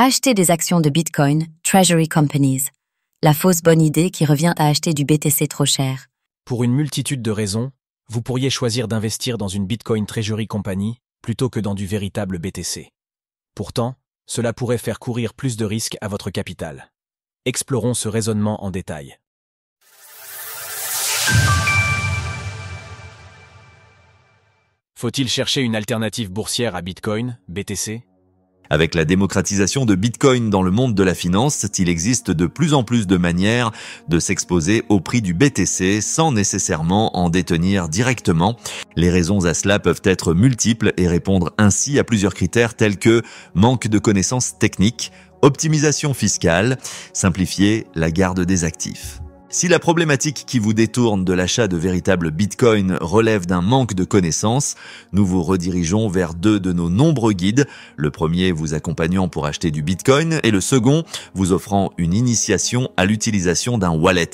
Acheter des actions de Bitcoin, Treasury Companies. La fausse bonne idée qui revient à acheter du BTC trop cher. Pour une multitude de raisons, vous pourriez choisir d'investir dans une Bitcoin Treasury Company plutôt que dans du véritable BTC. Pourtant, cela pourrait faire courir plus de risques à votre capital. Explorons ce raisonnement en détail. Faut-il chercher une alternative boursière à Bitcoin, BTC ? Avec la démocratisation de Bitcoin dans le monde de la finance, il existe de plus en plus de manières de s'exposer au prix du BTC sans nécessairement en détenir directement. Les raisons à cela peuvent être multiples et répondre ainsi à plusieurs critères tels que manque de connaissances techniques, optimisation fiscale, simplifier la garde des actifs. Si la problématique qui vous détourne de l'achat de véritables bitcoins relève d'un manque de connaissances, nous vous redirigeons vers deux de nos nombreux guides. Le premier vous accompagnant pour acheter du bitcoin et le second vous offrant une initiation à l'utilisation d'un wallet.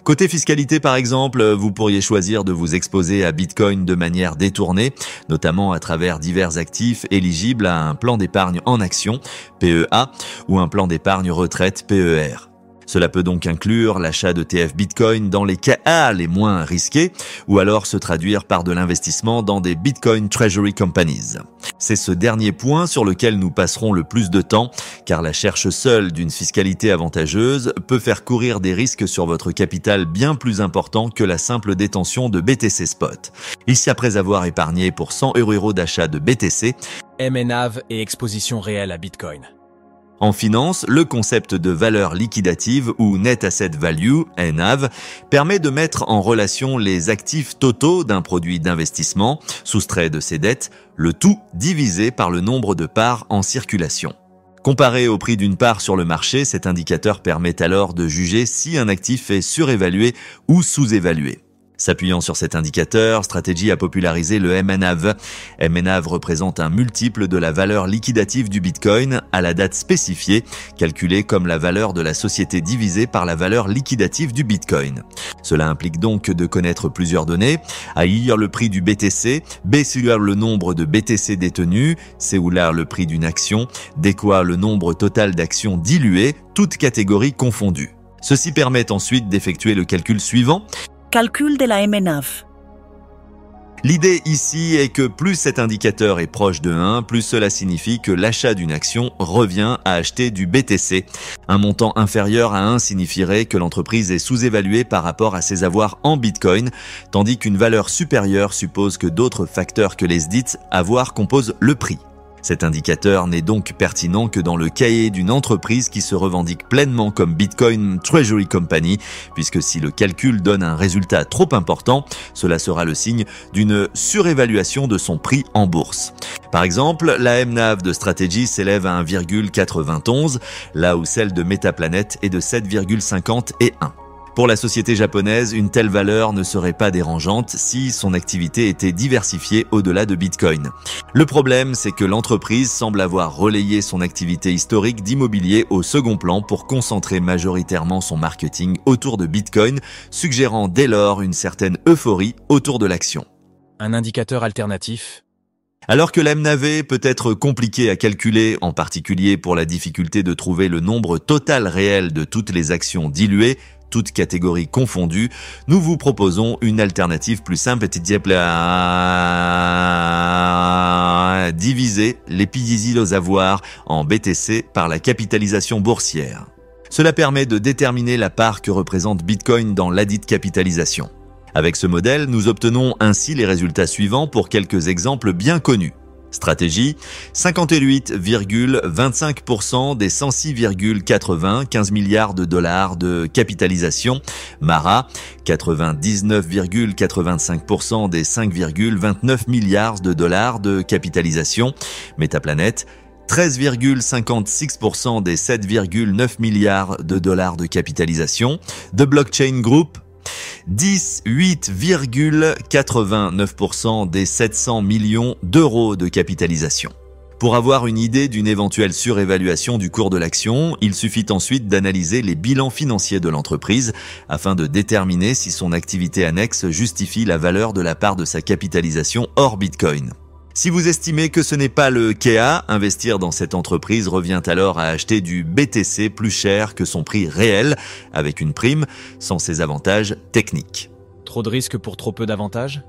Côté fiscalité par exemple, vous pourriez choisir de vous exposer à Bitcoin de manière détournée, notamment à travers divers actifs éligibles à un plan d'épargne en actions, PEA, ou un plan d'épargne retraite, PER. Cela peut donc inclure l'achat de TF Bitcoin dans les cas les moins risqués ou alors se traduire par de l'investissement dans des Bitcoin Treasury Companies. C'est ce dernier point sur lequel nous passerons le plus de temps car la recherche seule d'une fiscalité avantageuse peut faire courir des risques sur votre capital bien plus importants que la simple détention de BTC Spot. Ici, après avoir épargné pour 100 € d'achat de BTC, MNAV et exposition réelle à Bitcoin. En finance, le concept de valeur liquidative ou Net Asset Value, NAV, permet de mettre en relation les actifs totaux d'un produit d'investissement, soustrait de ses dettes, le tout divisé par le nombre de parts en circulation. Comparé au prix d'une part sur le marché, cet indicateur permet alors de juger si un actif est surévalué ou sous-évalué. S'appuyant sur cet indicateur, Strategy a popularisé le MNAV. MNAV représente un multiple de la valeur liquidative du Bitcoin à la date spécifiée, calculée comme la valeur de la société divisée par la valeur liquidative du Bitcoin. Cela implique donc de connaître plusieurs données, A, le prix du BTC, B, le nombre de BTC détenus, C, le prix d'une action, D, le nombre total d'actions diluées, toutes catégories confondues. Ceci permet ensuite d'effectuer le calcul suivant. Calcul de la MNAV. L'idée ici est que plus cet indicateur est proche de 1, plus cela signifie que l'achat d'une action revient à acheter du BTC. Un montant inférieur à 1 signifierait que l'entreprise est sous-évaluée par rapport à ses avoirs en Bitcoin, tandis qu'une valeur supérieure suppose que d'autres facteurs que les dits avoirs composent le prix. Cet indicateur n'est donc pertinent que dans le cahier d'une entreprise qui se revendique pleinement comme Bitcoin Treasury Company, puisque si le calcul donne un résultat trop important, cela sera le signe d'une surévaluation de son prix en bourse. Par exemple, la MNAV de Strategy s'élève à 1,91, là où celle de Metaplanet est de 7,51. Pour la société japonaise, une telle valeur ne serait pas dérangeante si son activité était diversifiée au-delà de Bitcoin. Le problème, c'est que l'entreprise semble avoir relayé son activité historique d'immobilier au second plan pour concentrer majoritairement son marketing autour de Bitcoin, suggérant dès lors une certaine euphorie autour de l'action. Un indicateur alternatif ? Alors que l'MNAV peut être compliqué à calculer, en particulier pour la difficulté de trouver le nombre total réel de toutes les actions diluées, toutes catégories confondues, nous vous proposons une alternative plus simple, diviser les PISIL aux avoirs en BTC par la capitalisation boursière. Cela permet de déterminer la part que représente Bitcoin dans ladite capitalisation. Avec ce modèle, nous obtenons ainsi les résultats suivants pour quelques exemples bien connus. Stratégie, 58,25% des 106,15 milliards de dollars de capitalisation. Mara, 99,85% des 5,29 milliards de dollars de capitalisation. Metaplanet, 13,56% des 7,9 milliards de dollars de capitalisation. The Blockchain Group, 18,89% des 700 millions d'euros de capitalisation. Pour avoir une idée d'une éventuelle surévaluation du cours de l'action, il suffit ensuite d'analyser les bilans financiers de l'entreprise afin de déterminer si son activité annexe justifie la valeur de la part de sa capitalisation hors Bitcoin. Si vous estimez que ce n'est pas le cas, investir dans cette entreprise revient alors à acheter du BTC plus cher que son prix réel, avec une prime, sans ses avantages techniques. Trop de risques pour trop peu d'avantages?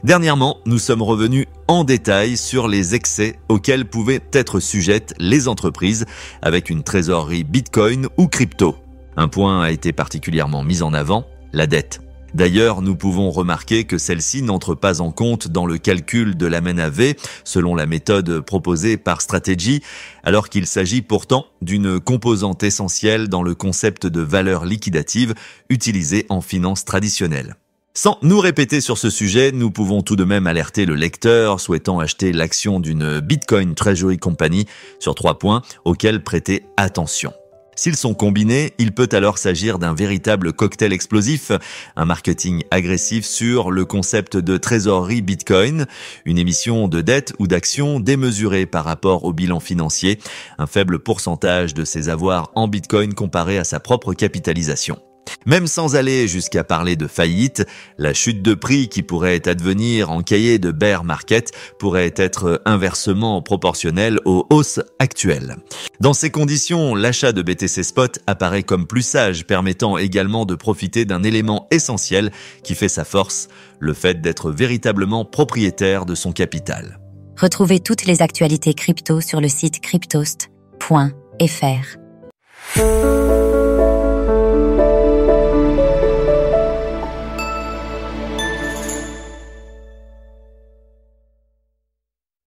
Dernièrement, nous sommes revenus en détail sur les excès auxquels pouvaient être sujettes les entreprises avec une trésorerie Bitcoin ou crypto. Un point a été particulièrement mis en avant, la dette. D'ailleurs, nous pouvons remarquer que celle-ci n'entre pas en compte dans le calcul de la MENAV, selon la méthode proposée par Strategy, alors qu'il s'agit pourtant d'une composante essentielle dans le concept de valeur liquidative utilisé en finance traditionnelle. Sans nous répéter sur ce sujet, nous pouvons tout de même alerter le lecteur souhaitant acheter l'action d'une Bitcoin Treasury Company sur 3 points auxquels prêter attention. S'ils sont combinés, il peut alors s'agir d'un véritable cocktail explosif, un marketing agressif sur le concept de trésorerie Bitcoin, une émission de dette ou d'actions démesurée par rapport au bilan financier, un faible pourcentage de ses avoirs en Bitcoin comparé à sa propre capitalisation. Même sans aller jusqu'à parler de faillite, la chute de prix qui pourrait advenir en cahier de bear market pourrait être inversement proportionnelle aux hausses actuelles. Dans ces conditions, l'achat de BTC Spot apparaît comme plus sage, permettant également de profiter d'un élément essentiel qui fait sa force, le fait d'être véritablement propriétaire de son capital. Retrouvez toutes les actualités crypto sur le site cryptost.fr.